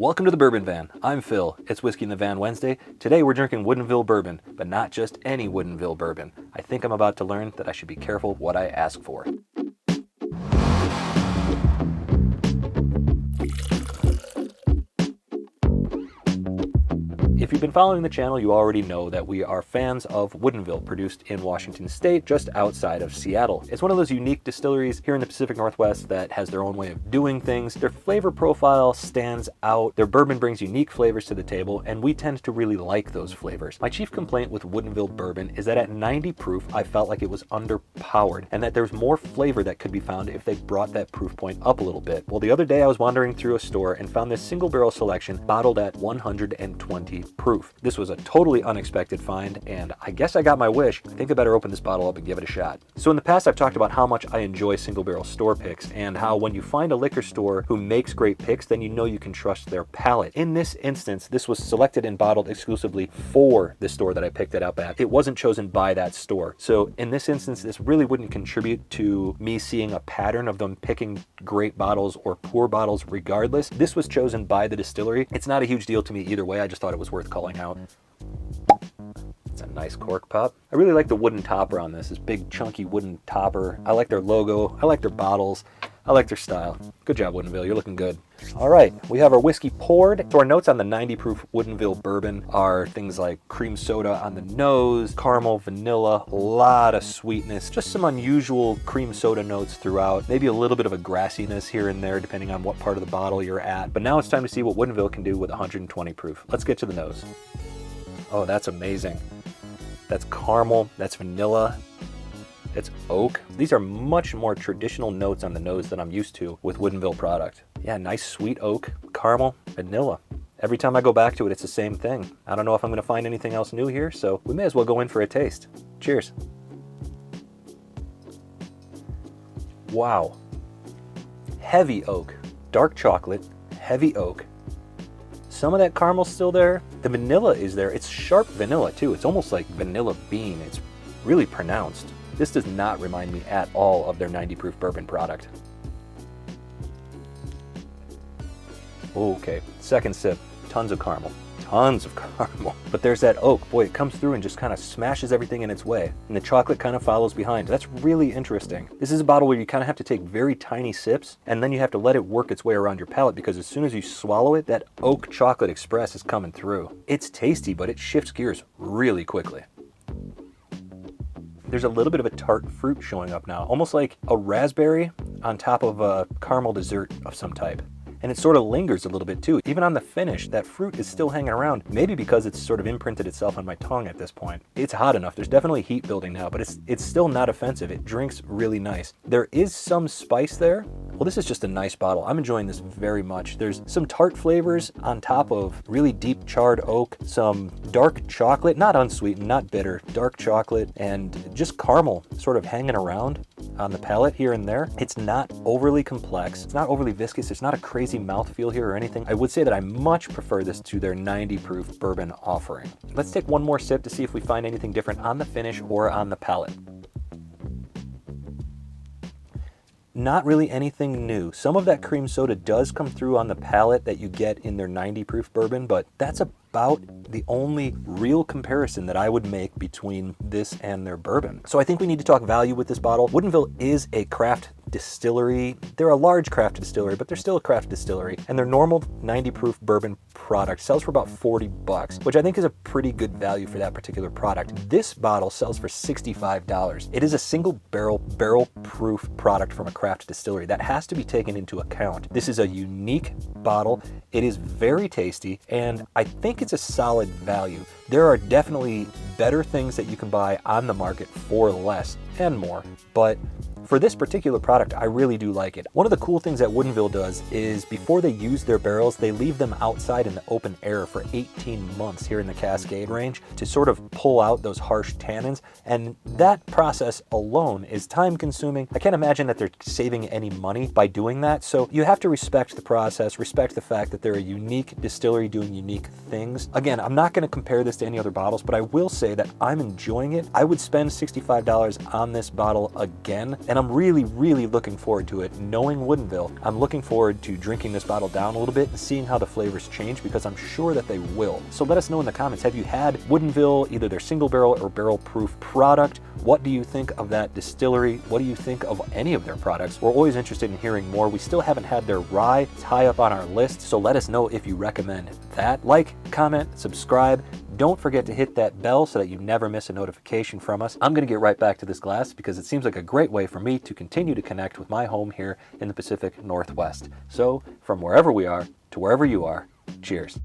Welcome to the Bourbon Van. I'm Phil. It's Whiskey in the Van Wednesday. Today we're drinking Woodinville bourbon, but not just any Woodinville bourbon. I think I'm about to learn that I should be careful what I ask for. If you've been following the channel, you already know that we are fans of Woodinville, produced in Washington State, just outside of Seattle. It's one of those unique distilleries here in the Pacific Northwest that has their own way of doing things. Their flavor profile stands out. Their bourbon brings unique flavors to the table, and we tend to really like those flavors. My chief complaint with Woodinville bourbon is that at 90 proof, I felt like it was underpowered, and that there's more flavor that could be found if they brought that proof point up a little bit. Well, the other day I was wandering through a store and found this single barrel selection bottled at 120 proof. This was a totally unexpected find, and I guess I got my wish. I think I better open this bottle up and give it a shot. So in the past, I've talked about how much I enjoy single barrel store picks, and how when you find a liquor store who makes great picks, then you know you can trust their palate. In this instance, this was selected and bottled exclusively for the store that I picked it up at. It wasn't chosen by that store. So in this instance, this really wouldn't contribute to me seeing a pattern of them picking great bottles or poor bottles regardless. This was chosen by the distillery. It's not a huge deal to me either way. I just thought it was worth calling out. It's a nice cork pop. I really like the wooden topper on this big chunky wooden topper. I like their logo. I like their bottles. I like their style. Good job, Woodinville. You're looking good. All right, we have our whiskey poured. So our notes on the 90 proof Woodinville bourbon are things like cream soda on the nose, caramel, vanilla, a lot of sweetness, just some unusual cream soda notes throughout, maybe a little bit of a grassiness here and there depending on what part of the bottle you're at. But now it's time to see what Woodinville can do with 120 proof. Let's get to the nose. Oh, that's amazing. That's caramel, that's vanilla, it's oak. These are much more traditional notes on the nose than I'm used to with Woodinville product. Yeah, nice sweet oak, caramel, vanilla. Every time I go back to it, it's the same thing. I don't know if I'm gonna find anything else new here, so we may as well go in for a taste. Cheers. Wow. Heavy oak, dark chocolate, heavy oak. Some of that caramel's still there. The vanilla is there. It's sharp vanilla too. It's almost like vanilla bean. It's really pronounced. This does not remind me at all of their 90 proof bourbon product. Okay, second sip, tons of caramel. Tons of caramel. But there's that oak. Boy, it comes through and just kind of smashes everything in its way. And the chocolate kind of follows behind. That's really interesting. This is a bottle where you kind of have to take very tiny sips, and then you have to let it work its way around your palate, because as soon as you swallow it, that oak chocolate express is coming through. It's tasty, but it shifts gears really quickly. There's a little bit of a tart fruit showing up now, almost like a raspberry on top of a caramel dessert of some type. And it sort of lingers a little bit too. Even on the finish, that fruit is still hanging around, maybe because it's sort of imprinted itself on my tongue at this point. It's hot enough. There's definitely heat building now, but it's still not offensive. It drinks really nice. There is some spice there. Well, this is just a nice bottle. I'm enjoying this very much. There's some tart flavors on top of really deep charred oak, some dark chocolate, not unsweetened, not bitter, dark chocolate, and just caramel sort of hanging around on the palate here and there. It's not overly complex. It's not overly viscous. It's not a crazy mouthfeel here or anything. I would say that I much prefer this to their 90 proof bourbon offering. Let's take one more sip to see if we find anything different on the finish or on the palate. Not really anything new. Some of that cream soda does come through on the palate that you get in their 90 proof bourbon, but that's about the only real comparison that I would make between this and their bourbon. So I think we need to talk value with this bottle. Woodinville is a craft distillery. They're a large craft distillery, but they're still a craft distillery. And their normal 90 proof bourbon product sells for about $40, which I think is a pretty good value for that particular product. This bottle sells for $65. It is a single barrel proof product from a craft distillery. That has to be taken into account. This is a unique bottle. It is very tasty, and I think it's a solid value. There are definitely better things that you can buy on the market for less and more, but for this particular product, I really do like it. One of the cool things that Woodinville does is before they use their barrels, they leave them outside in the open air for 18 months here in the Cascade range to sort of pull out those harsh tannins. And that process alone is time consuming. I can't imagine that they're saving any money by doing that. So you have to respect the process, respect the fact that they're a unique distillery doing unique things. Again, I'm not going to compare this to any other bottles, but I will say that I'm enjoying it. I would spend $65 on this bottle again. and I'm really, really looking forward to it. Knowing Woodinville, I'm looking forward to drinking this bottle down a little bit and seeing how the flavors change, because I'm sure that they will. So let us know in the comments, have you had Woodinville, either their single barrel or barrel proof product? What do you think of that distillery? What do you think of any of their products? We're always interested in hearing more. We still haven't had their rye. It's high up on our list, so let us know if you recommend that. Like, comment, subscribe. Don't forget to hit that bell so that you never miss a notification from us. I'm going to get right back to this glass because it seems like a great way for me to continue to connect with my home here in the Pacific Northwest. So from wherever we are to wherever you are, cheers.